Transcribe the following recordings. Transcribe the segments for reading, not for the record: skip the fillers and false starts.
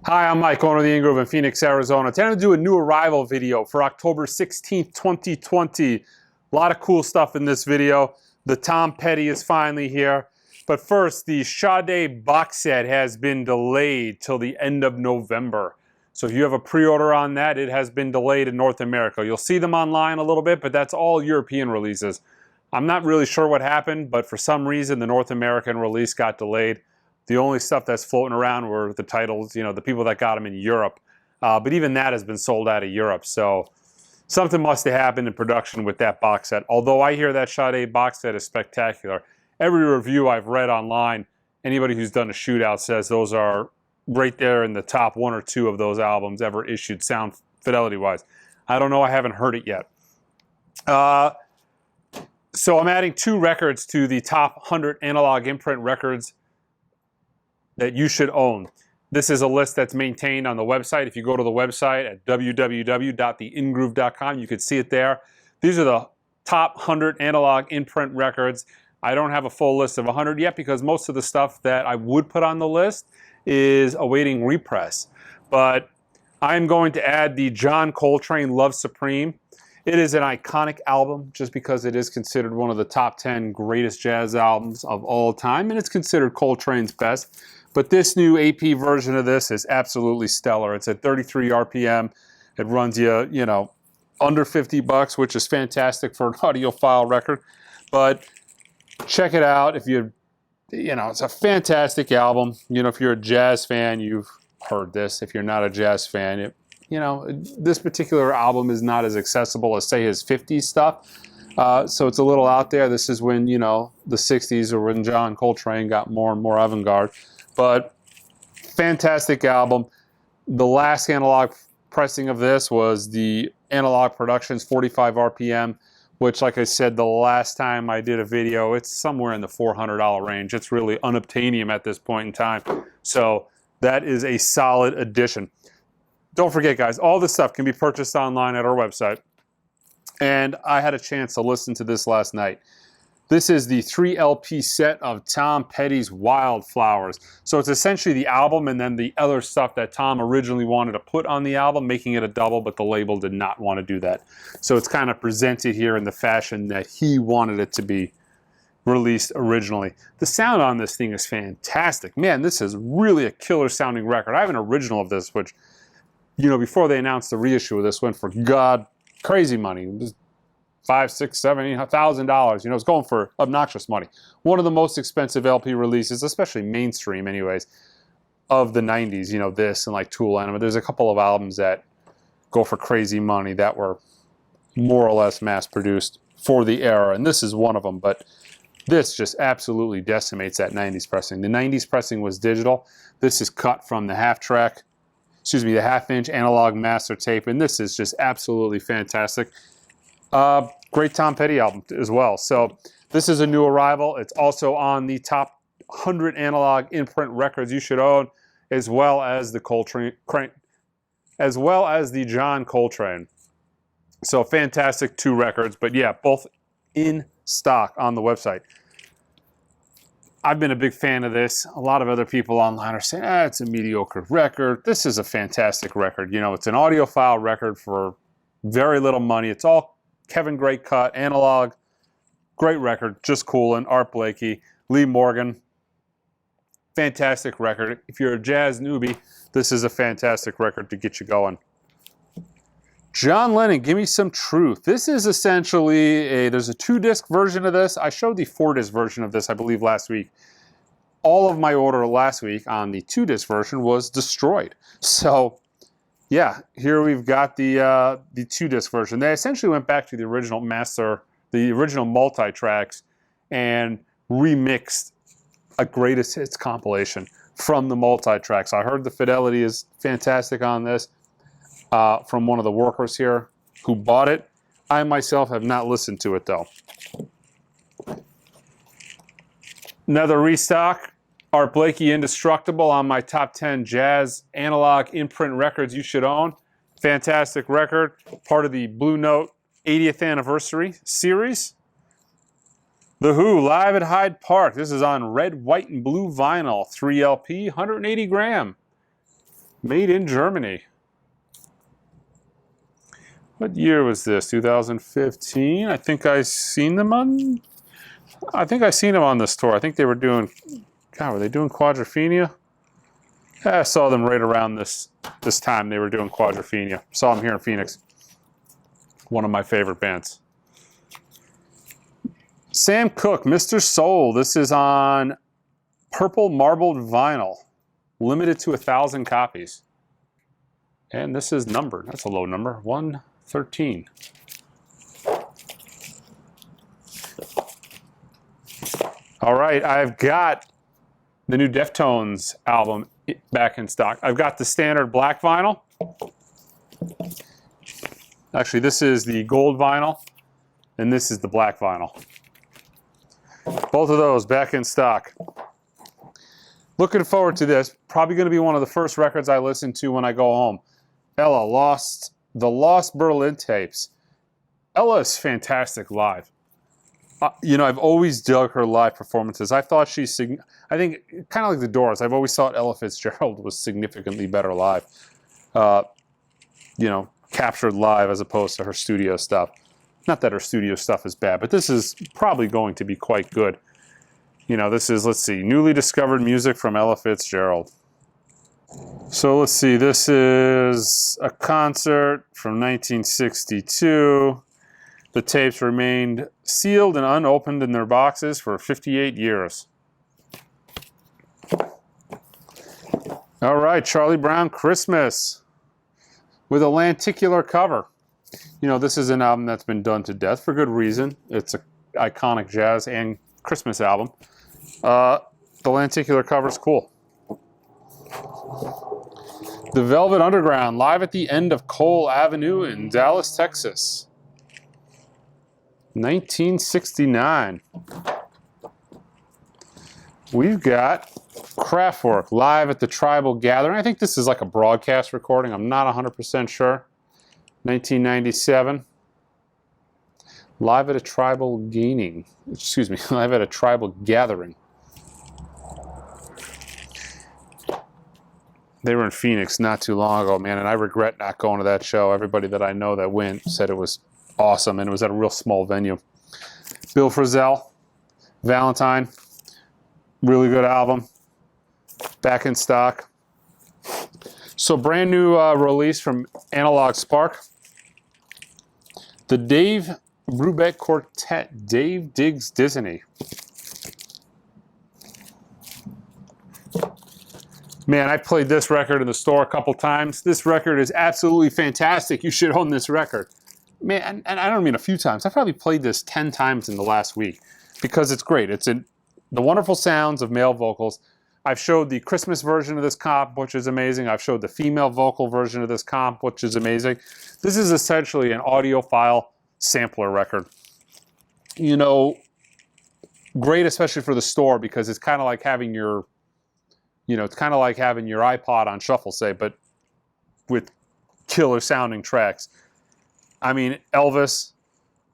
Hi, I'm Mike, owner of the In-Groove in Phoenix, Arizona. Today I'm going to do a new arrival video for October 16th, 2020. A lot of cool stuff in this video. The Tom Petty is finally here. But first, the Sade box set has been delayed till the end of November. So if you have a pre-order on that, it has been delayed in North America. You'll see them online a little bit, but that's all European releases. I'm not really sure what happened, but for some reason, the North American release got delayed. The only stuff that's floating around were the titles, you know, the people that got them in Europe. But even that has been sold out of Europe. So something must have happened in production with that box set. Although I hear that Sade box set is spectacular. Every review I've read online, anybody who's done a shootout says those are right there in the top one or two of those albums ever issued, sound fidelity-wise. I don't know. I haven't heard it yet. So I'm adding 2 records to the top 100 analog imprint records that you should own. This is a list that's maintained on the website. If you go to the website at www.theingroove.com, you can see it there. These are the top 100 analog imprint records. I don't have a full list of 100 yet because most of the stuff that I would put on the list is awaiting repress. But I'm going to add the John Coltrane Love Supreme. It is an iconic album just because it is considered one of the top 10 greatest jazz albums of all time, and it's considered Coltrane's best. But this new AP version of this is absolutely stellar. It's at 33 RPM. It runs you, under 50 bucks, which is fantastic for an audiophile record. But check it out if it's a fantastic album. If you're a jazz fan, you've heard this. If you're not a jazz fan, this particular album is not as accessible as, say, his 50s stuff. So it's a little out there. This is when, the 60s or when John Coltrane got more and more avant-garde. But fantastic album. The last analog pressing of this was the Analog Productions 45 RPM, which, like I said, the last time I did a video, it's somewhere in the $400 range. It's really unobtainium at this point in time. So that is a solid addition. Don't forget, guys, all this stuff can be purchased online at our website. And I had a chance to listen to this last night. This is the 3 LP set of Tom Petty's Wildflowers. So it's essentially the album and then the other stuff that Tom originally wanted to put on the album, making it a double, but the label did not want to do that. So it's kind of presented here in the fashion that he wanted it to be released originally. The sound on this thing is fantastic. Man, this is really a killer sounding record. I have an original of this, which, before they announced the reissue of this, went for crazy money. It was $5,000, $6,000, $7,000. It's going for obnoxious money. One of the most expensive LP releases, especially mainstream anyways, of the 90s. This and like Tool Anima. There's a couple of albums that go for crazy money that were more or less mass produced for the era, and this is one of them. But this just absolutely decimates that 90s pressing. The 90s pressing was digital. This is cut from the the half-inch analog master tape, and this is just absolutely fantastic. Great Tom Petty album as well. So this is a new arrival. It's also on the top 100 analog imprint records you should own, as well as the John Coltrane. So fantastic 2 records, but yeah, both in stock on the website. I've been a big fan of this. A lot of other people online are saying, it's a mediocre record. This is a fantastic record. It's an audiophile record for very little money. It's all Kevin Gray cut, analog, great record, just coolin', Art Blakey, Lee Morgan, fantastic record. If you're a jazz newbie, this is a fantastic record to get you going. John Lennon, Give Me Some Truth. This is essentially there's a 2-disc version of this. I showed the 4-disc version of this, I believe, last week. All of my order last week on the 2-disc version was destroyed. So yeah, here we've got the 2-disc version. They essentially went back to the original master, the original multi-tracks, and remixed a greatest hits compilation from the multi-tracks. I heard the fidelity is fantastic on this from one of the workers here who bought it. I myself have not listened to it though. Another restock. Art Blakey, Indestructible, on my top 10 jazz analog imprint records you should own. Fantastic record, part of the Blue Note 80th anniversary series. The Who, live at Hyde Park. This is on red, white, and blue vinyl, 3 LP, 180 gram. Made in Germany. What year was this? 2015? I think I seen them on this tour. I think they were doing, God, were they doing Quadrophenia? I saw them right around this time. They were doing Quadrophenia. Saw them here in Phoenix. One of my favorite bands. Sam Cooke, Mr. Soul. This is on purple marbled vinyl. Limited to 1,000 copies. And this is numbered. That's a low number. 113. All right, I've got the new Deftones album back in stock. I've got the standard black vinyl. Actually, this is the gold vinyl, and this is the black vinyl. Both of those back in stock. Looking forward to this. Probably going to be one of the first records I listen to when I go home. Ella, the Lost Berlin tapes. Ella is fantastic live. You know, I've always dug her live performances. I thought I think, kind of like the Doors, I've always thought Ella Fitzgerald was significantly better live. You know, captured live as opposed to her studio stuff. Not that her studio stuff is bad, but this is probably going to be quite good. You know, this is, let's see, newly discovered music from Ella Fitzgerald. So let's see, this is a concert from 1962. The tapes remained sealed and unopened in their boxes for 58 years. All right, Charlie Brown Christmas with a lenticular cover. You know, this is an album that's been done to death for good reason. It's an iconic jazz and Christmas album. The lenticular cover is cool. The Velvet Underground, live at the end of Cole Avenue in Dallas, Texas. 1969. We've got Kraftwerk, live at the Tribal Gathering. I think this is like a broadcast recording. I'm not 100% sure. 1997. Live at a Tribal Gathering. Live at a Tribal Gathering. They were in Phoenix not too long ago, man, and I regret not going to that show. Everybody that I know that went said it was awesome, and it was at a real small venue. Bill Frisell, Valentine, really good album. Back in stock. So brand new release from Analog Spark. The Dave Brubeck Quartet, Dave Digs Disney. Man, I played this record in the store a couple times. This record is absolutely fantastic. You should own this record. Man, and I don't mean a few times. I probably played this 10 times in the last week because it's great. It's in the wonderful sounds of male vocals. I've showed the Christmas version of this comp, which is amazing. I've showed the female vocal version of this comp, which is amazing. This is essentially an audiophile sampler record. You know, great especially for the store because it's kind of like having your, you know, it's kind of like having your iPod on shuffle, say, but with killer sounding tracks. I mean, Elvis,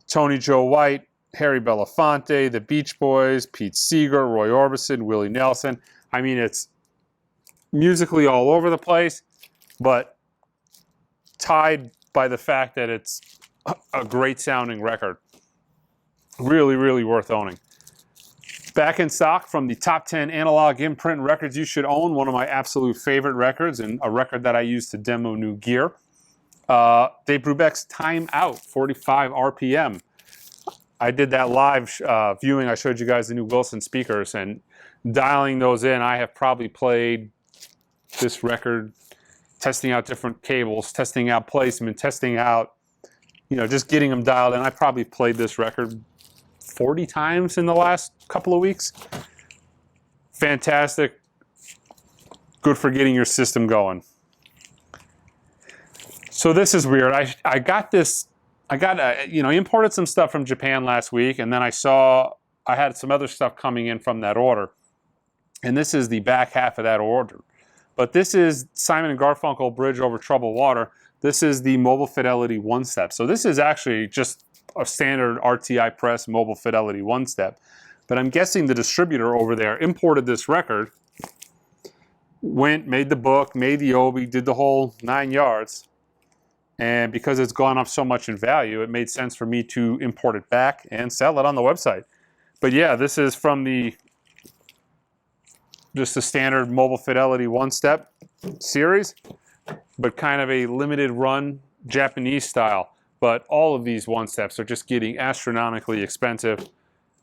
Tony Joe White, Harry Belafonte, the Beach Boys, Pete Seeger, Roy Orbison, Willie Nelson. I mean, it's musically all over the place, but tied by the fact that it's a great sounding record. Really, really worth owning. Back in stock from the top 10 analog imprint records you should own, one of my absolute favorite records and a record that I use to demo new gear. Dave Brubeck's Time Out, 45 RPM. I did that live viewing. I showed you guys the new Wilson speakers, and dialing those in, I have probably played this record, testing out different cables, testing out placement, testing out, you know, just getting them dialed in. I probably played this record 40 times in the last couple of weeks. Fantastic. Good for getting your system going. So this is weird. I got you know, imported some stuff from Japan last week, and then I had some other stuff coming in from that order. And this is the back half of that order. But this is Simon & Garfunkel, Bridge Over Troubled Water. This is the Mobile Fidelity one-step. So this is actually just a standard RTI Press Mobile Fidelity one-step. But I'm guessing the distributor over there imported this record went, made the book, made the obi, did the whole 9 yards. And because it's gone up so much in value, it made sense for me to import it back and sell it on the website. But yeah, this is from just the standard Mobile Fidelity one-step series, but kind of a limited run Japanese style. But all of these one-steps are just getting astronomically expensive.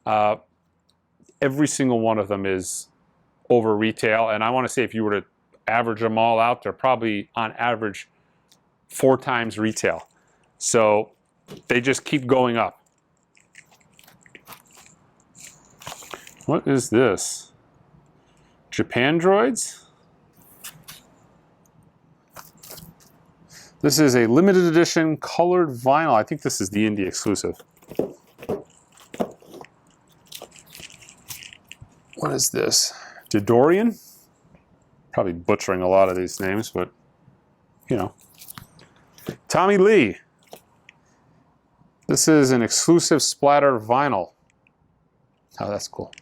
Every single one of them is over retail. And I want to say if you were to average them all out, they're probably on average 4 times retail. So they just keep going up. What is this? Japan Droids? This is a limited edition colored vinyl. I think this is the Indie exclusive. What is this? Dodorian? Probably butchering a lot of these names, but you know. Tommy Lee. This is an exclusive splatter vinyl. Oh, that's cool.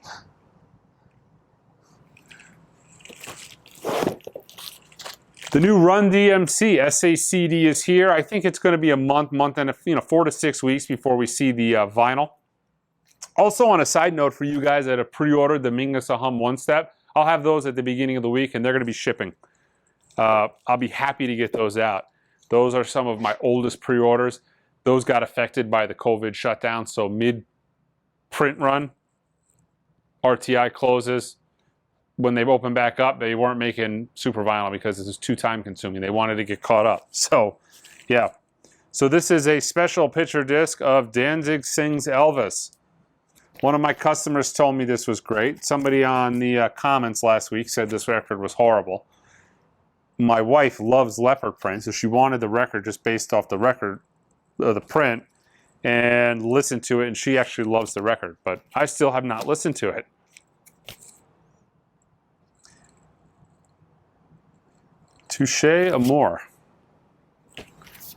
The new Run DMC SACD is here. I think it's going to be a month and 4 to 6 weeks before we see the vinyl. Also, on a side note for you guys that have pre-ordered the Mingus Ahum one-step, I'll have those at the beginning of the week, and they're going to be shipping. I'll be happy to get those out. Those are some of my oldest pre-orders. Those got affected by the COVID shutdown, so mid-print run, RTI closes. When they opened back up, they weren't making super vinyl because this is too time consuming. They wanted to get caught up. So, yeah. So this is a special picture disc of Danzig Sings Elvis. One of my customers told me this was great. Somebody on the comments last week said this record was horrible. My wife loves leopard print, so she wanted the record just based off the record, the print, and listened to it, and she actually loves the record, but I still have not listened to it. Touche Amour.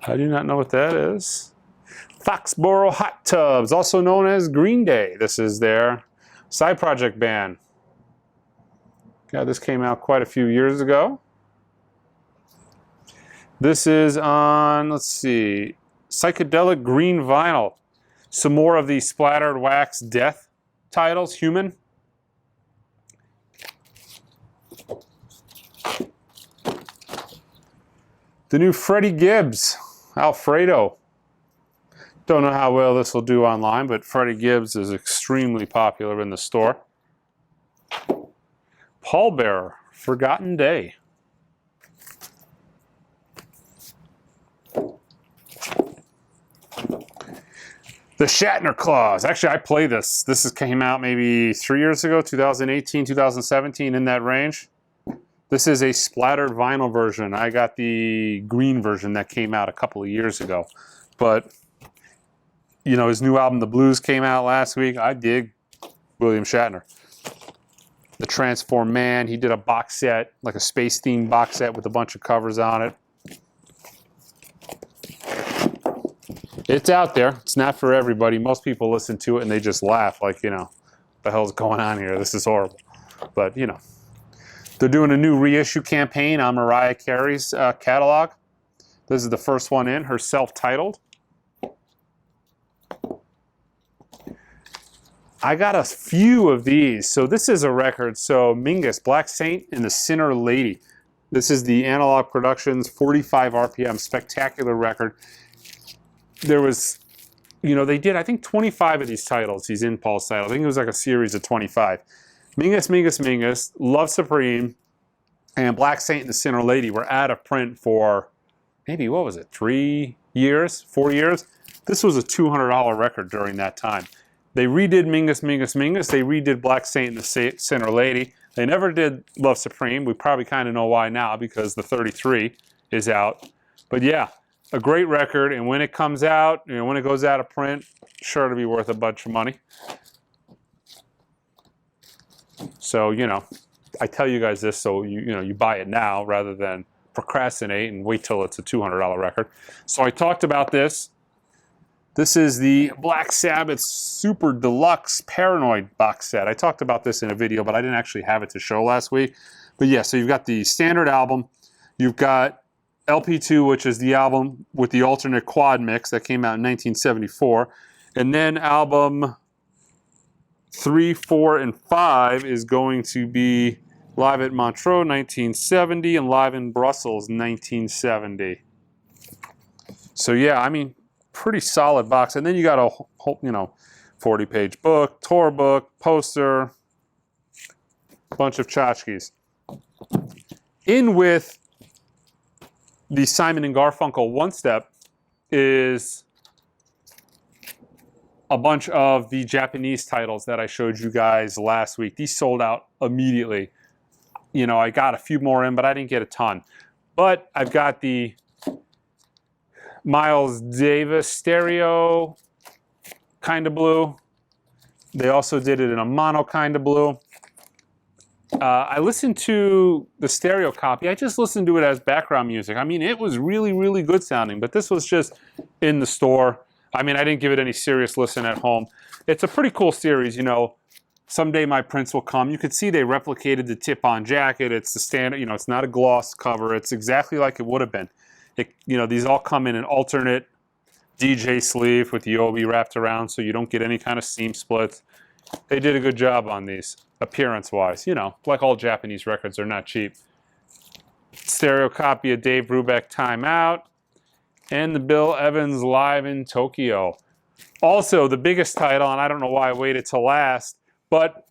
I do not know what that is. Foxborough Hot Tubs, also known as Green Day. This is their side project band. Yeah, this came out quite a few years ago. This is on, let's see, Psychedelic Green Vinyl. Some more of the splattered wax death titles, Human. The new Freddie Gibbs, Alfredo. Don't know how well this will do online, but Freddie Gibbs is extremely popular in the store. Pallbearer, Forgotten Day. The Shatner Claws. Actually, I play this. This came out maybe 3 years ago, 2018, 2017, in that range. This is a splattered vinyl version. I got the green version that came out a couple of years ago. But, you know, his new album, The Blues, came out last week. I dig William Shatner. The Transformed Man, he did a box set, like a space-themed box set with a bunch of covers on it. It's out there. It's not for everybody. Most people listen to it and they just laugh like, you know, what the hell's going on here? This is horrible. But, you know. They're doing a new reissue campaign on Mariah Carey's catalog. This is the first one in, her self-titled. I got a few of these. So this is a record. So Mingus, Black Saint and the Sinner Lady. This is the Analog Productions 45 RPM spectacular record. There was, you know, they did, I think, 25 of these titles, these impulse titles. I think it was like a series of 25. Mingus, Mingus, Mingus, Love Supreme, and Black Saint and the Sinner Lady were out of print for maybe, what was it, 3 years, 4 years? This was a $200 record during that time. They redid Mingus, Mingus, Mingus. They redid Black Saint and the Sinner Lady. They never did Love Supreme. We probably kind of know why now because the 33 is out. But yeah, a great record. And when it comes out, you know, when it goes out of print, sure to be worth a bunch of money. So, you know, I tell you guys this so you buy it now rather than procrastinate and wait till it's a $200 record. So I talked about this. This is the Black Sabbath Super Deluxe Paranoid box set. I talked about this in a video, but I didn't actually have it to show last week. But yeah, so you've got the standard album. You've got LP2, which is the album with the alternate quad mix that came out in 1974. And then album 3, 4, and 5 is going to be Live at Montreux, 1970, and Live in Brussels, 1970. So yeah, I mean, pretty solid box. And then you got a whole, 40-page book, tour book, poster, bunch of tchotchkes. In with the Simon and Garfunkel one-step is a bunch of the Japanese titles that I showed you guys last week. These sold out immediately. I got a few more in, but I didn't get a ton. But I've got the Miles Davis stereo kind of blue. They also did it in a mono kind of blue. I listened to the stereo copy. I just listened to it as background music. I mean, it was really, really good sounding, but this was just in the store. I mean, I didn't give it any serious listen at home. It's a pretty cool series, Someday My Prince Will Come. You could see they replicated the tip-on jacket. It's the standard, it's not a gloss cover. It's exactly like it would have been. These all come in an alternate DJ sleeve with the OB wrapped around so you don't get any kind of seam splits. They did a good job on these, appearance-wise. Like all Japanese records, they're not cheap. Stereo copy of Dave Brubeck Time Out and the Bill Evans Live in Tokyo. Also, the biggest title, and I don't know why I waited till last, but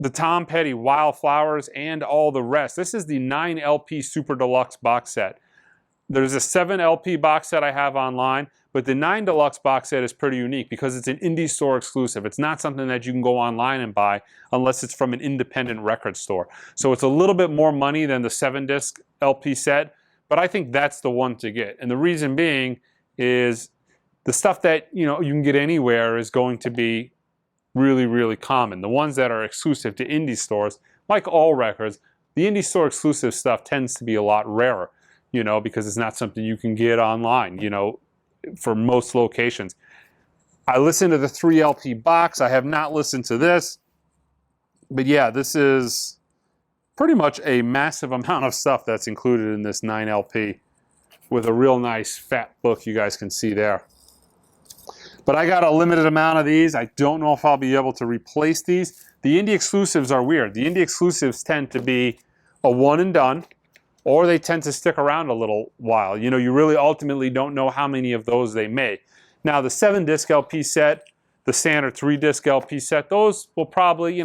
the Tom Petty Wildflowers and All the Rest. This is the 9 LP Super Deluxe box set. There's a 7 LP box set I have online, but the 9 Deluxe box set is pretty unique because it's an indie store exclusive. It's not something that you can go online and buy unless it's from an independent record store. So it's a little bit more money than the 7-disc LP set, but I think that's the one to get. And the reason being is the stuff that you can get anywhere is going to be really, really common. The ones that are exclusive to indie stores, like all records, the indie store exclusive stuff tends to be a lot rarer, because it's not something you can get online, for most locations. I listened to the 3 LP box. I have not listened to this. But yeah, this is pretty much a massive amount of stuff that's included in this 9 LP with a real nice fat book you guys can see there. But I got a limited amount of these. I don't know if I'll be able to replace these. The indie exclusives are weird. The indie exclusives tend to be a one and done, or they tend to stick around a little while. You really ultimately don't know how many of those they make. Now, the 7-disc LP set, the standard 3-disc LP set, those will probably,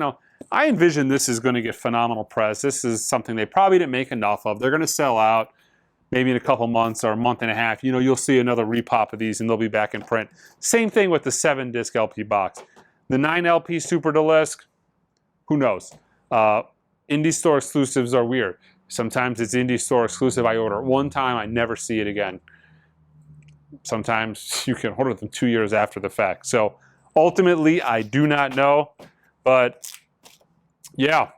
I envision this is going to get phenomenal press. This is something they probably didn't make enough of. They're going to sell out maybe in a couple months or a month and a half. You'll see another repop of these and they'll be back in print. Same thing with the 7-disc LP box. The 9 LP Super Deluxe, who knows? Indie store exclusives are weird. Sometimes it's indie store exclusive. I order it one time, I never see it again. Sometimes you can order them 2 years after the fact. So ultimately, I do not know. But yeah,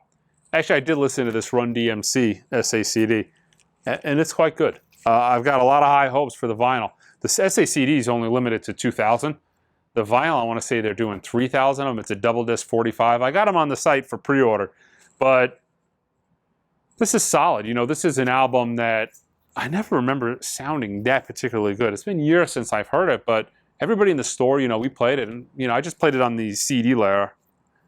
actually I did listen to this Run DMC SACD, and it's quite good. I've got a lot of high hopes for the vinyl. The SACD is only limited to 2,000. The vinyl, I want to say they're doing 3,000 of them. It's a double disc 45. I got them on the site for pre-order, but this is solid. This is an album that I never remember sounding that particularly good. It's been years since I've heard it, but everybody in the store, we played it, and I just played it on the CD layer.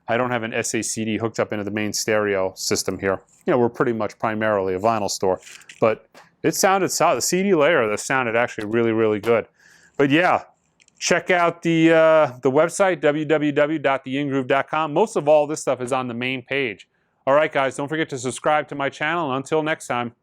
I don't have an SACD hooked up into the main stereo system here. We're pretty much primarily a vinyl store, but it sounded solid. The CD layer, that sounded actually really, really good. But yeah, check out the website, www.theingroove.com. Most of all this stuff is on the main page. All right, guys, don't forget to subscribe to my channel, and until next time.